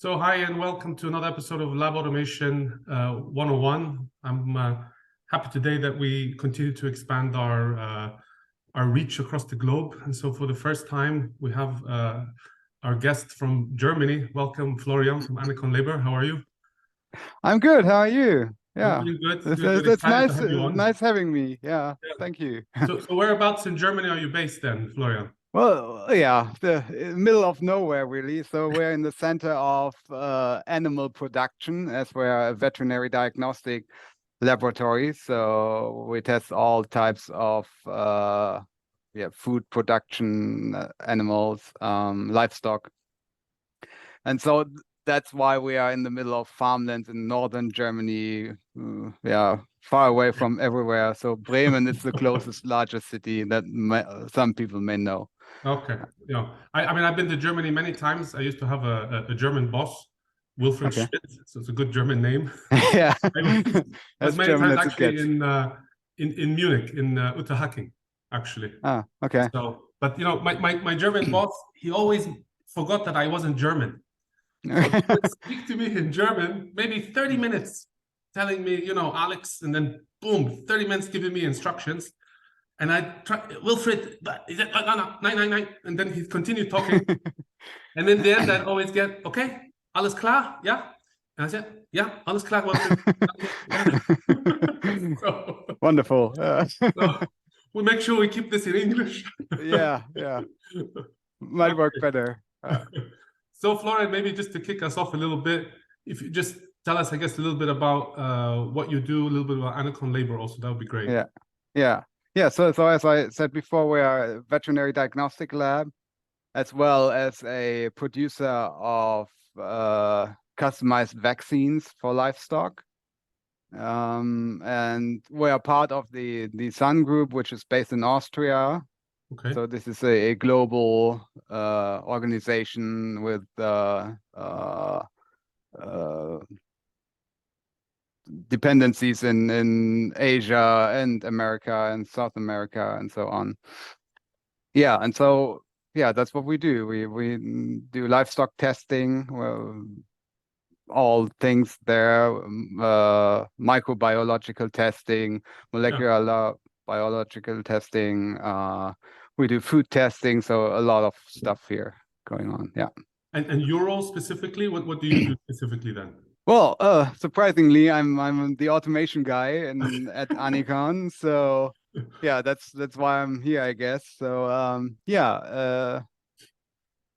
So hi and welcome to another episode of Lab Automation 101. I'm happy today that we continue to expand our reach across the globe. And so for the first time, we have our guest from Germany. Welcome, Florian from Anacon Labor. How are you? I'm good. How are you? I'm Yeah, doing good. it's, Doing it's, good. it's Excited to nice, have you on. nice having me. Yeah, Yeah. thank you. So whereabouts in Germany are you based then, Florian? Well, yeah, the middle of nowhere, really. So we're in the center of animal production, as we're a veterinary diagnostic laboratory. So we test all types of food production, animals, livestock. And so that's why we are in the middle of farmlands in northern Germany, far away from everywhere. So Bremen is the closest largest city that some people may know. Okay. I mean, I've been to Germany many times. I used to have a German boss, Wilfried Okay. Schmidt. So it's a good German name. Yeah, I was as many German times as it actually gets. in Munich, in Unterhaching, actually. Ah, okay. So, but my German boss, he always forgot that I wasn't German. So he would speak to me in German, maybe 30 minutes, telling me, Alex, and then boom, 30 minutes giving me instructions. And I try, Wilfried, he said, no, no, nine, nine, nine. And then he continued talking. And in the end, I'd always get, okay, alles klar, yeah? And I said, yeah, alles klar, Wilfried. Yeah. Wonderful. So we make sure we keep this in English. Yeah, might work better. So Florian, maybe just to kick us off a little bit, if you just tell us, I guess, a little bit about what you do, a little bit about Anacon Labor also, that would be great. Yeah. So as I said before, we are a veterinary diagnostic lab, as well as a producer of customized vaccines for livestock. And we are part of the Sun Group, which is based in Austria. Okay. So this is a global organization with dependencies in Asia and America and South America and so on. Yeah, and so that's what we do. We do livestock testing, well, all things there, microbiological testing, molecular biological testing. We do food testing, so a lot of stuff here going on. Yeah. And your role specifically, what do you do specifically then? Well, surprisingly, I'm the automation guy at Anicon, so yeah, that's why I'm here, I guess. So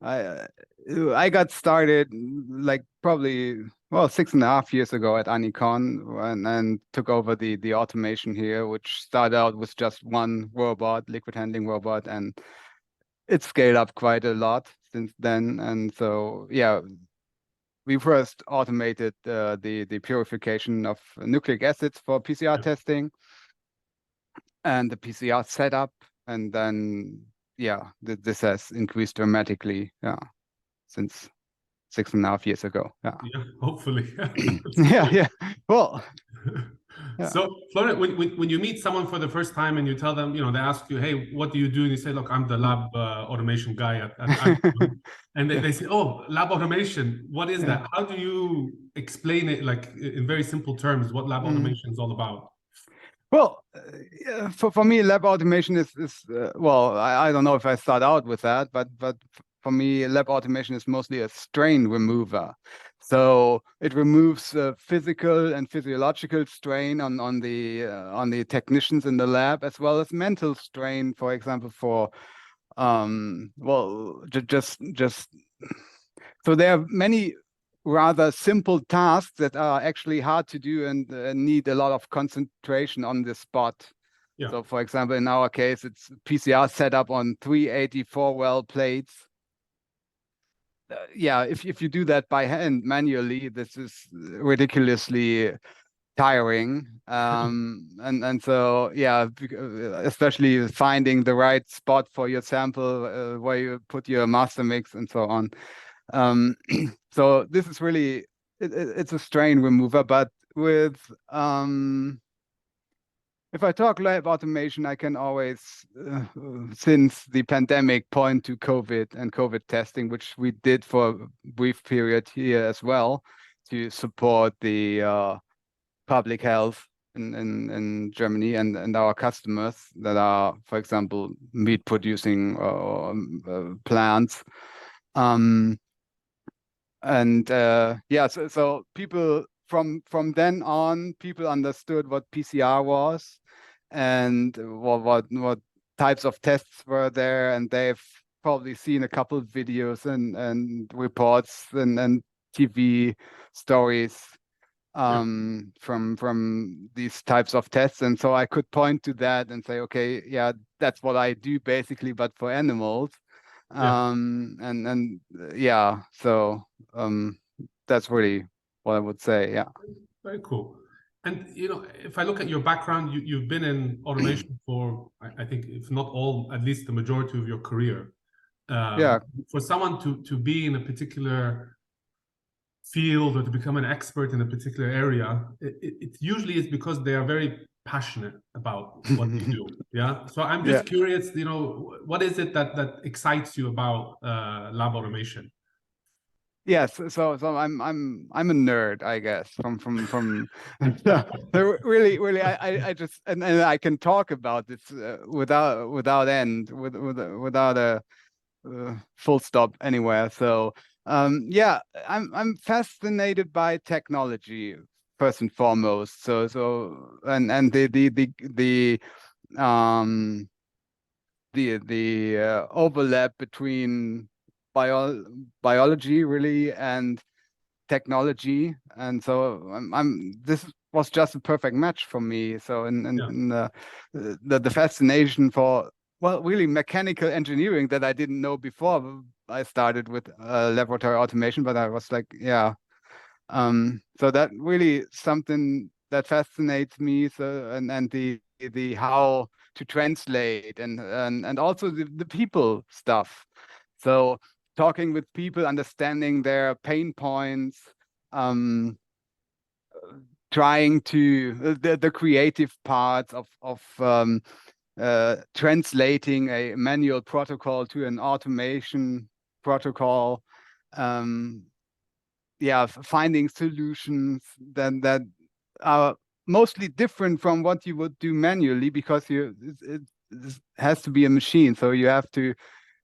I got started like probably 6.5 years ago at Anicon and took over the automation here, which started out with just one robot, liquid handling robot, and it's scaled up quite a lot since then. And so we first automated the purification of nucleic acids for PCR testing and the PCR setup, and then this has increased dramatically since 6.5 years ago. Yeah, hopefully. Yeah. Well. Yeah. So, Florian, when you meet someone for the first time and you tell them, they ask you, hey, what do you do? And you say, look, I'm the lab automation guy at and they say, oh, lab automation, what is that? How do you explain it, like in very simple terms, what lab automation is all about? Well, for me, lab automation is well, I don't know if I start out with that, but for me, lab automation is mostly a strain remover. So it removes physical and physiological strain on the technicians in the lab, as well as mental strain, for example, for just so there are many rather simple tasks that are actually hard to do and need a lot of concentration on the spot. Yeah. So, for example, in our case, it's PCR setup on 384 well plates. If you do that by hand manually, this is ridiculously tiring. And so especially finding the right spot for your sample where you put your master mix and so on. So this is really it's a strain remover, but with if I talk lab automation, I can always, since the pandemic, point to COVID and COVID testing, which we did for a brief period here as well to support the public health in Germany and our customers that are, for example, meat producing plants. Yeah, so people from then on, people understood what PCR was and what types of tests were there, and they've probably seen a couple of videos and reports and TV stories from these types of tests. And so I could point to that and say, okay, yeah, that's what I do basically, but for animals. Yeah, so that's really what I would say. Yeah. Very cool. And if I look at your background, you've been in automation for, I think, if not all, at least the majority of your career. Yeah. For someone to be in a particular field or to become an expert in a particular area, it usually is because they are very passionate about what they do. Yeah. So I'm just curious, what is it that excites you about lab automation? Yes, so I'm a nerd, I guess. From so really I just and I can talk about this without end without a full stop anywhere. So yeah, I'm fascinated by technology first and foremost. And the overlap between biology really and technology, and so this was just a perfect match for me. So in the fascination for, well, really mechanical engineering that I didn't know before I started with laboratory automation, but I was like, yeah, so that really something that fascinates me. So and the how to translate and also the people stuff. So talking with people, understanding their pain points, trying to the creative parts of translating a manual protocol to an automation protocol. Yeah, finding solutions that are mostly different from what you would do manually, because it has to be a machine, so you have to,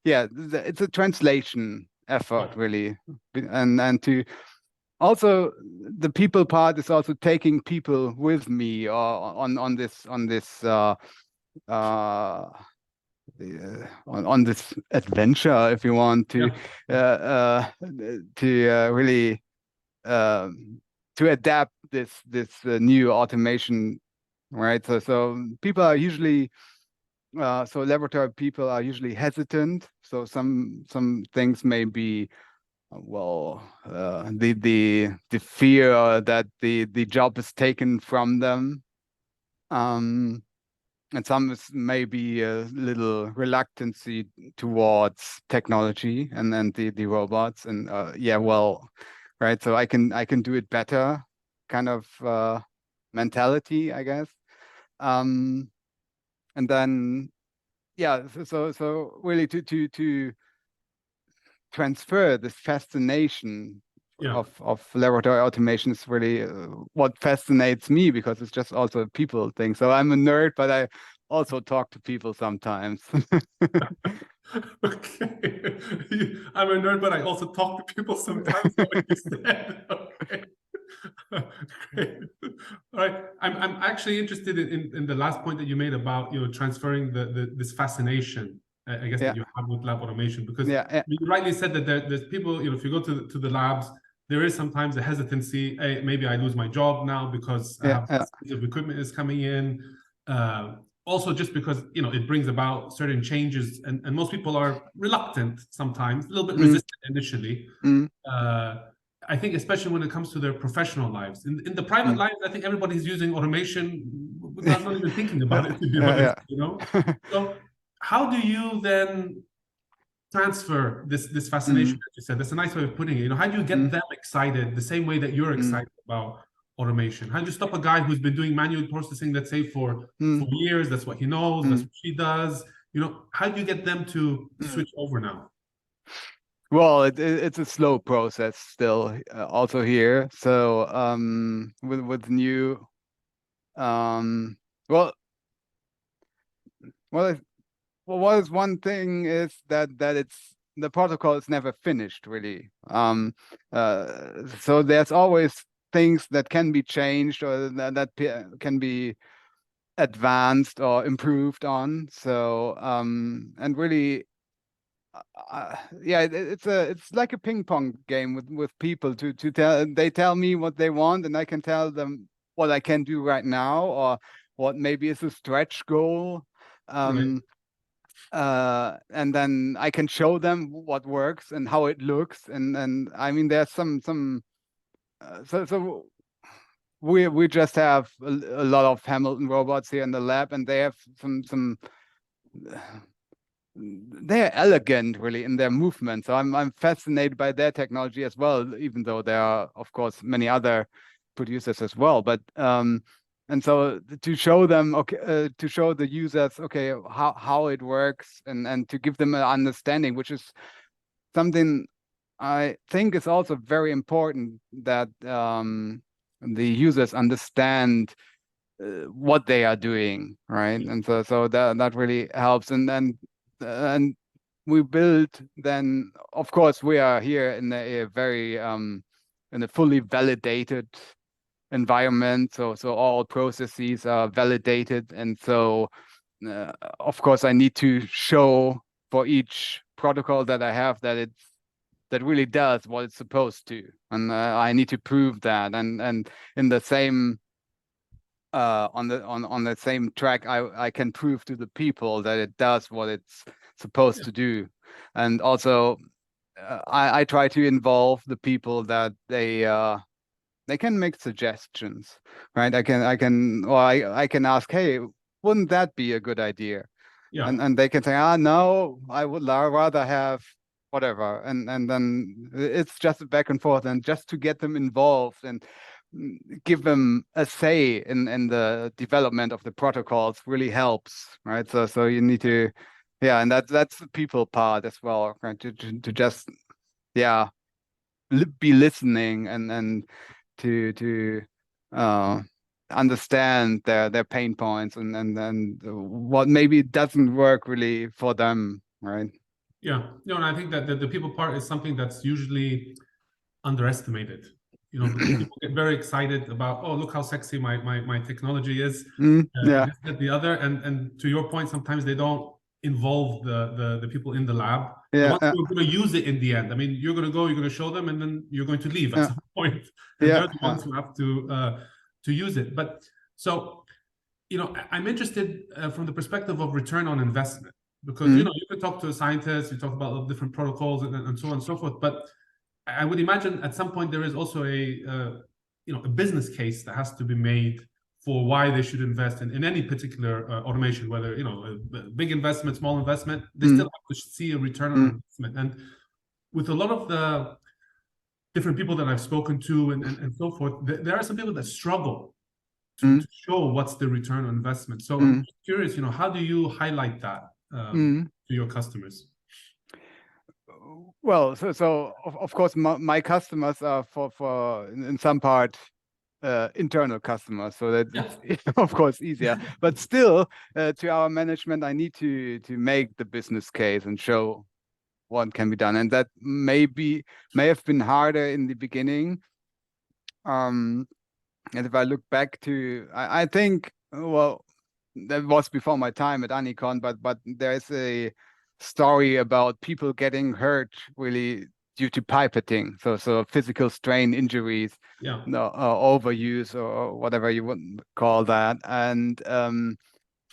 yeah, it's a translation effort really, and to also the people part is also taking people with me or on this on this adventure, if you want to really to adapt this new automation, right? So people are usually so laboratory people are usually hesitant. So some things may be, well, the fear that the job is taken from them, and some is maybe a little reluctancy towards technology and then the robots, and yeah, well, right, so I can do it better kind of mentality, I guess. And then yeah, so really to transfer this fascination of laboratory automation is really what fascinates me, because it's just also a people thing. So I'm a nerd, but I also talk to people sometimes. Okay. I'm a nerd, but I also talk to people sometimes. What you said. Okay. Great. All right. I'm actually interested in the last point that you made about transferring this fascination, I guess, that you have with lab automation, because you rightly said that there's people, if you go to the labs, there is sometimes a hesitancy. Hey, maybe I lose my job now because I have this piece of equipment is coming in. Also, just because it brings about certain changes, and most people are reluctant sometimes, a little bit resistant initially. I think especially when it comes to their professional lives. In the private lives, I think everybody's using automation without not even thinking about it, to be honest. So how do you then transfer this fascination that you said? That's a nice way of putting it. How do you get them excited the same way that you're excited about automation? How do you stop a guy who's been doing manual processing, let's say, for years? That's what he knows. That's what he does. How do you get them to switch over now? Well, it's a slow process still, also here. So with new, well, well, what is one thing is that it's the protocol is never finished really. So there's always things that can be changed or that can be advanced or improved on. So and really, yeah, it's like a ping pong game with people to they tell me what they want and I can tell them what I can do right now or what maybe is a stretch goal. Right. And then I can show them what works and how it looks. And I mean, there's some so we just have a lot of Hamilton robots here in the lab, and they have some they're elegant really in their movement. So I'm fascinated by their technology as well, even though there are of course many other producers as well. But and so to show them, okay, to show the users, okay, how it works, and to give them an understanding, which is something I think is also very important, that the users understand what they are doing, right? And so that really helps. And we build then, of course, we are here in a very in a fully validated environment, so all processes are validated, and so of course I need to show for each protocol that I have that really does what it's supposed to, and I need to prove that, and in the same on the same track I can prove to the people that it does what it's supposed to do. And also I try to involve the people that they can make suggestions, right? I can ask, hey, wouldn't that be a good idea? Yeah. And they can say, no, I would rather have whatever. And then it's just back and forth, and just to get them involved and give them a say in the development of the protocols really helps, right? So you need to, yeah, and that's the people part as well, right? To just, yeah, be listening and to understand their pain points and what maybe doesn't work really for them, right? Yeah. And I think that the people part is something that's usually underestimated. Because people get very excited about, oh, look how sexy my technology is, Yeah. this, that, the other, and to your point, sometimes they don't involve the people in the lab, the Yeah. ones who are going to use it in the end. I mean, you're going to show them, and then you're going to leave at Yeah. some point, and Yeah. they're the ones who have to use it. But so, I'm interested from the perspective of return on investment, because you can talk to a scientist, you talk about different protocols and so on and so forth, but I would imagine at some point there is also a business case that has to be made for why they should invest in any particular automation, whether a big investment, small investment. They still have to see a return on investment. And with a lot of the different people that I've spoken to and so forth, there are some people that struggle to show what's the return on investment. So I'm just curious, how do you highlight that to your customers? Well, so of course my customers are for in some part internal customers, so that's of course easier. But still, to our management, I need to make the business case and show what can be done, and that may have been harder in the beginning. And if I look back to, I think, well, that was before my time at Anicon, but there is a story about people getting hurt really due to pipetting, so physical strain injuries, no, overuse or whatever you would call that. And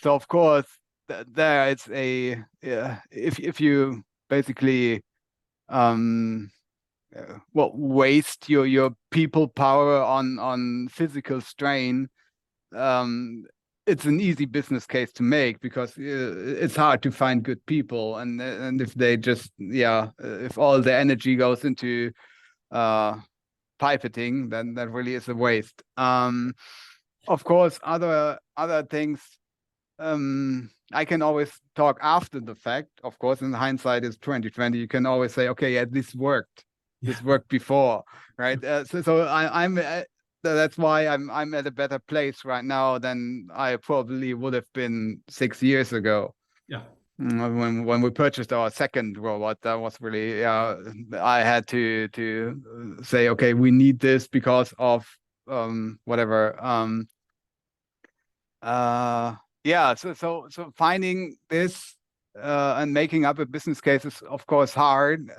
so of course there it's a, if you basically well, waste your people power on physical strain, it's an easy business case to make, because it's hard to find good people, and if they just, if all the energy goes into pipetting, then that really is a waste. Of course, other things, I can always talk after the fact. Of course, in hindsight is 2020. You can always say, okay, yeah, this worked. This worked before, right? I'm that's why I'm at a better place right now than I probably would have been 6 years ago. Yeah. When we purchased our second robot, that was really I had to say, okay, we need this because of whatever. Yeah, so finding this and making up a business case is of course hard.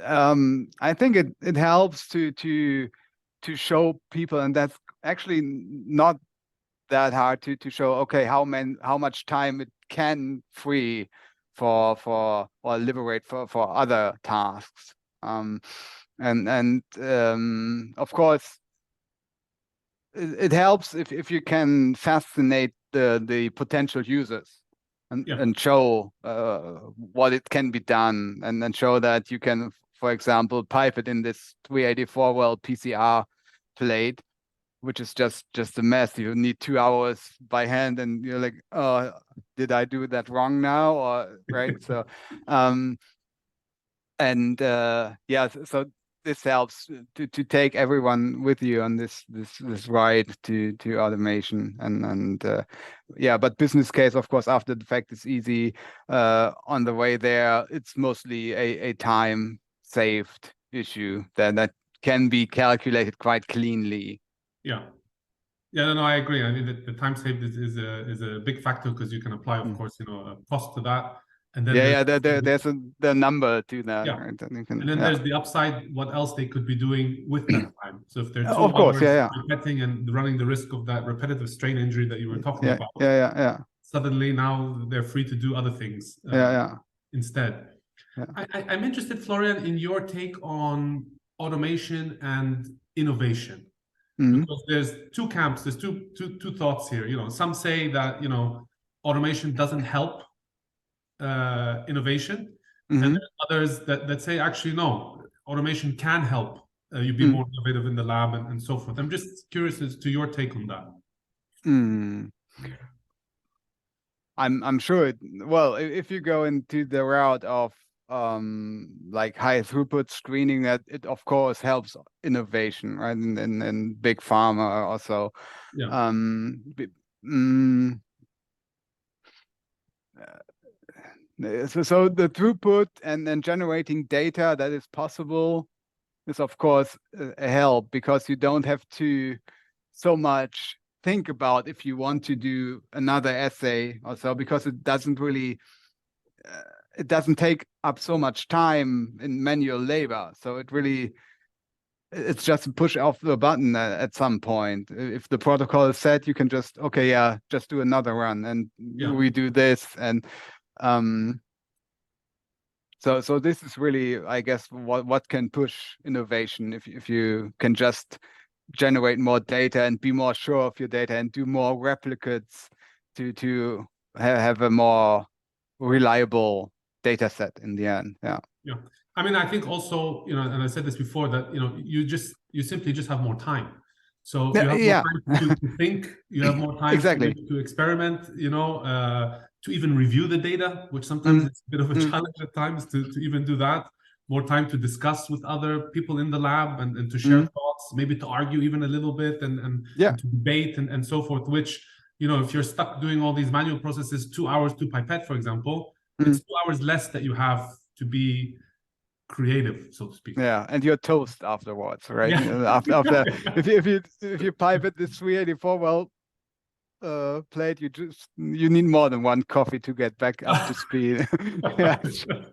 I think it helps to show people, and that's actually not that hard to show, okay, how much time it can free for or liberate for other tasks. And of course it helps if you can fascinate the potential users and show what it can be done, and then show that you can, for example, pipe it in this 384 well PCR plate, which is just a mess. You need 2 hours by hand, and you're like, oh, did I do that wrong now? Or right. So yeah, so this helps to take everyone with you on this ride to automation, and yeah, but business case, of course, after the fact is easy. On the way there, it's mostly a time saved issue that can be calculated quite cleanly. Yeah. Yeah, no, I agree. I mean, the time saved is a big factor, because you can apply, of course, a cost to that, and then there's the number to that. Yeah. Right? And then there's the upside, what else they could be doing with that time. So if they're 2 of course, hours pipetting and running the risk of that repetitive strain injury that you were talking about, suddenly now they're free to do other things instead. I'm interested, Florian, in your take on automation and innovation. Because there's two camps, there's two thoughts here. Some say that automation doesn't help innovation, and there's others that say, actually, no, automation can help you be more innovative in the lab and so forth. I'm just curious as to your take on that. I'm sure well, if you go into the route of like high throughput screening, that it of course helps innovation, right? In big pharma also. So the throughput and generating data that is possible is of course a help, because you don't have to so much think about if you want to do another essay or so, because it doesn't really it doesn't take up so much time in manual labor. So it's just a push of the button at some point. If the protocol is set, you can just, okay, yeah, just do another run, and we do this. And so this is really, I guess, what can push innovation, if you can just generate more data and be more sure of your data and do more replicates to have a more reliable data set in the end. Yeah. I mean, I think also, and I said this before, that you simply just have more time. So you have more time to think, you have more time to experiment, to even review the data, which sometimes it's a bit of a challenge at times to even do that. More time to discuss with other people in the lab and to share thoughts, maybe to argue even a little bit and to debate and so forth, which, if you're stuck doing all these manual processes, 2 hours to pipette, for example, it's 2 hours less that you have to be creative, so to speak. Yeah, and you're toast afterwards, right? After if you pipette this 384 well plate, you need more than one coffee to get back up to speed.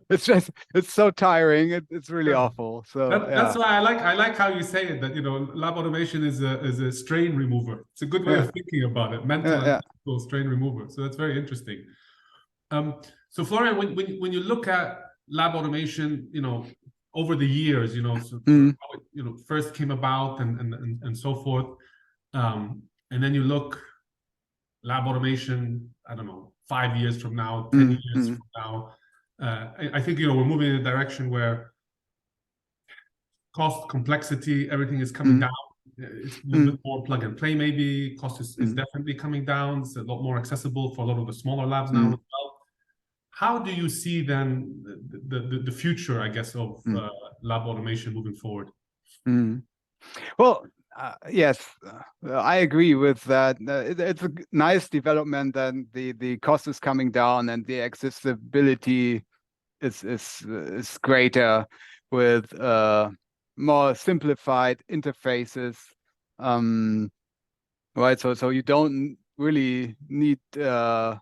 It's so tiring. It's really awful. So that's why I like how you say it, that lab automation is a strain remover. It's a good way of thinking about it, mental and physical strain remover. So that's very interesting. So Florian, when you look at lab automation, over the years, so how it, first came about and so forth, and then you look lab automation, I don't know, 5 years from now, 10 years from now, I think we're moving in a direction where cost, complexity, everything is coming down. It's a little bit more plug and play, maybe. Cost is definitely coming down. It's a lot more accessible for a lot of the smaller labs now as well. How do you see then the future, I guess, of lab automation moving forward? Well, yes, I agree with that. It's a nice development, and the cost is coming down, and the accessibility is greater with more simplified interfaces. Right, so you don't really need to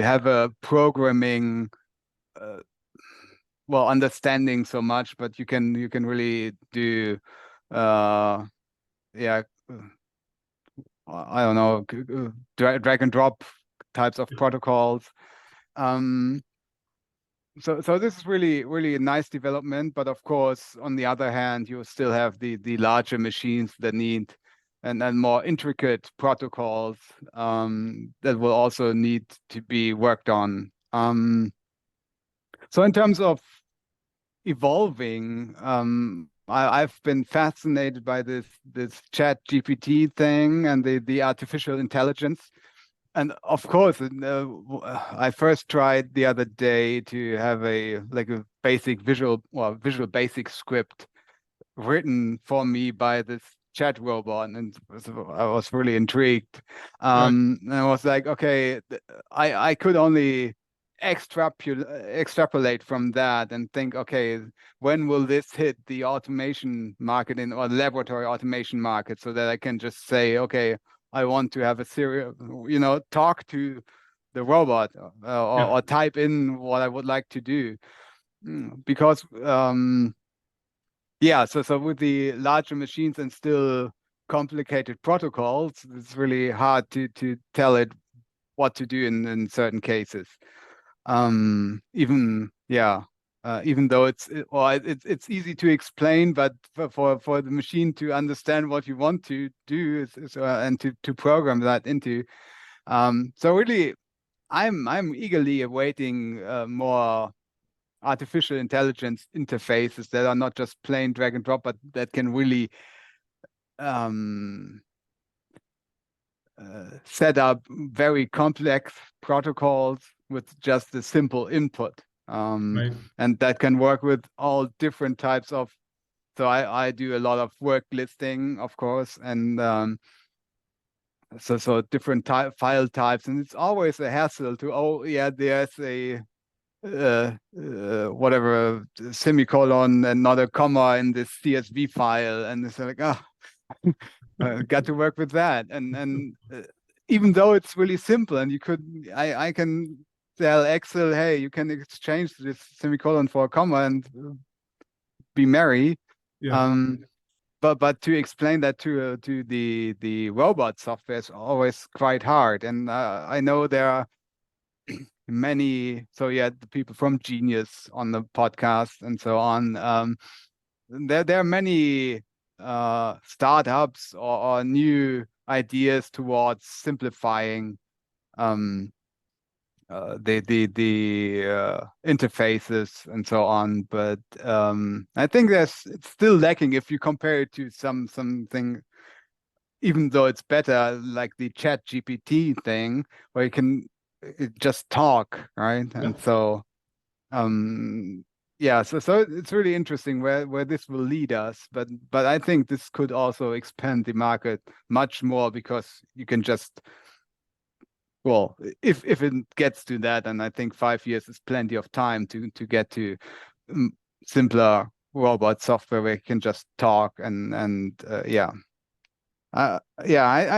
have a programming understanding so much, but you can really do yeah, I don't know, drag and drop types of protocols. So this is really a nice development, but of course, on the other hand, you still have the larger machines that need and more intricate protocols that will also need to be worked on. So in terms of evolving, I've been fascinated by this ChatGPT thing and the artificial intelligence. And of course, I first tried the other day to have a basic visual basic script written for me by this chat robot, and I was really intrigued. And I was like, okay, I could only extrapolate from that and think, okay, when will this hit the automation market or the laboratory automation market, so that I can just say, okay, I want to have a serial, talk to the robot or type in what I would like to do. Because so with the larger machines and still complicated protocols, it's really hard to tell it what to do in certain cases. Even though it's easy to explain, but for the machine to understand what you want to do and to program that into. So really, I'm eagerly awaiting more artificial intelligence interfaces that are not just plain drag and drop, but that can really set up very complex protocols with just a simple input. And that can work with all different types of. So I do a lot of work listing, of course, and so different file types, and it's always a hassle to there's a whatever semicolon and not a comma in this CSV file, and it's like got to work with that, and even though it's really simple, and I can tell Excel, hey, you can exchange this semicolon for a comma and be merry. But to explain that to the robot software is always quite hard, and I know there are many. So the people from Genius on the podcast and so on. There are many startups or new ideas towards simplifying the interfaces and so on, but I think it's still lacking if you compare it to something, even though it's better, like the ChatGPT thing, where you can just talk, right? And so so it's really interesting where this will lead us, but I think this could also expand the market much more, because you can just, well, if it gets to that, and I think 5 years is plenty of time to get to simpler robot software where you can just talk I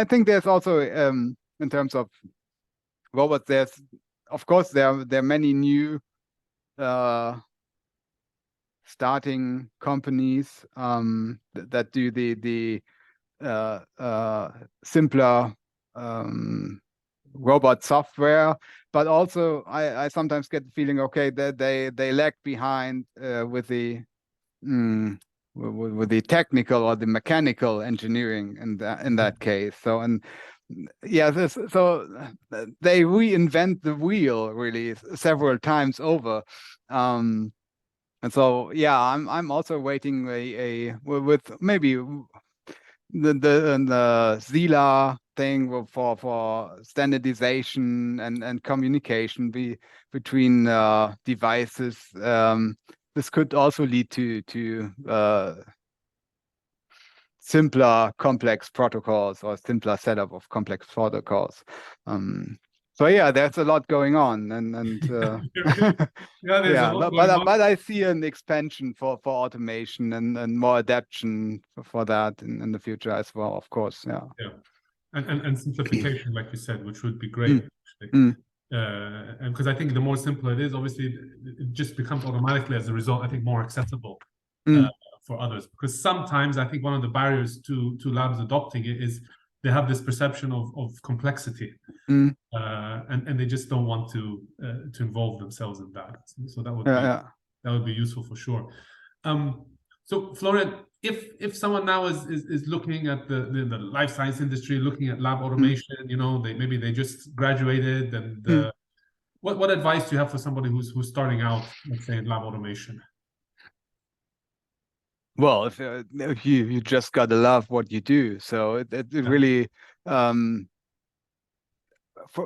think there's also in terms of robots, there's, of course, there are many new starting companies that do the simpler robot software, but also I sometimes get the feeling, okay, that they lag behind with the technical or the mechanical engineering in that case. So so they reinvent the wheel really several times over. And so, yeah, I'm also waiting with maybe the Zila thing for standardization and communication between devices. This could also lead to simpler complex protocols or simpler setup of complex protocols. So yeah, there's a lot going on, and Yeah, there's a yeah, lot going on. but I see an expansion for automation and more adaptation for that in the future as well, of course. Yeah. Yeah, and simplification, like you said, which would be great, Mm, actually. mm, And because I think the more simple it is, obviously, it just becomes automatically, as a result, I think, more accessible mm, for others. Because sometimes I think one of the barriers to labs adopting it is they have this perception of complexity, mm. and they just don't want to involve themselves in that. So Yeah, that would be useful for sure. So Florian, if someone now is looking at the life science industry, looking at lab mm, automation, maybe they just graduated, and mm. what advice do you have for somebody who's starting out, let's say, in lab automation? Well, if you just gotta love what you do, so it Yeah, really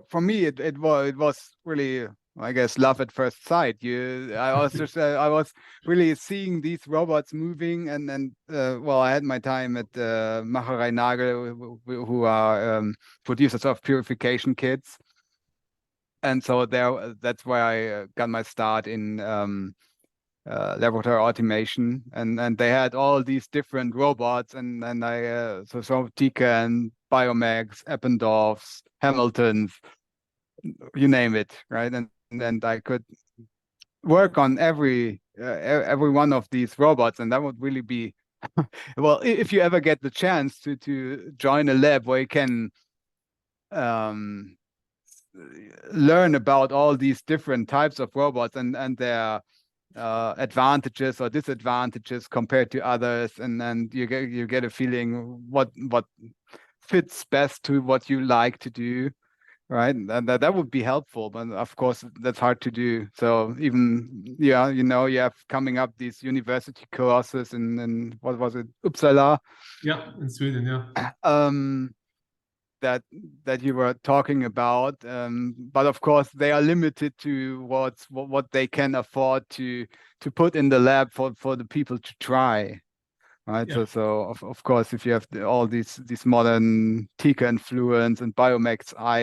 for me it was really, I guess, love at first sight. I was really seeing these robots moving, and well, I had my time at Macherei Nagel, who are producers of purification kits, and so that's where I got my start in laboratory automation, and they had all these different robots, and I so Tika and Biomax, Eppendorfs, Hamiltons, you name it, right? And I could work on every one of these robots, and that would really be well, if you ever get the chance to join a lab where you can um, learn about all these different types of robots and their advantages or disadvantages compared to others, and you get a feeling what fits best to what you like to do, right? And that would be helpful, but of course that's hard to do. So even, yeah, you have coming up these university courses in what was it, Uppsala, yeah, in Sweden, yeah. um, that you were talking about. But of course they are limited to what they can afford to put in the lab for the people to try. Right. Yeah. So of course, if you have all these modern Tika influence and Biomax I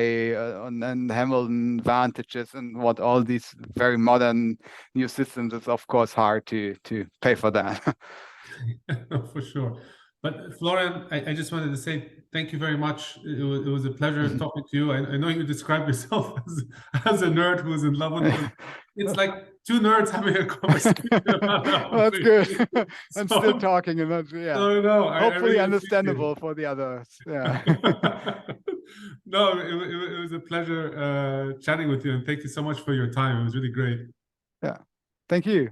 and Hamilton advantages and what all these very modern new systems, it's of course hard to pay for that. For sure. But Florian, I just wanted to say thank you very much. It was a pleasure talking to you. I know you describe yourself as a nerd who's in love with it. It's like two nerds having a conversation about That's automation. good. I'm still talking, and that's, yeah, So no, I hopefully really appreciate understandable for the others. Yeah. it. No, it was a pleasure chatting with you, and thank you so much for your time. It was really great. Yeah. Thank you.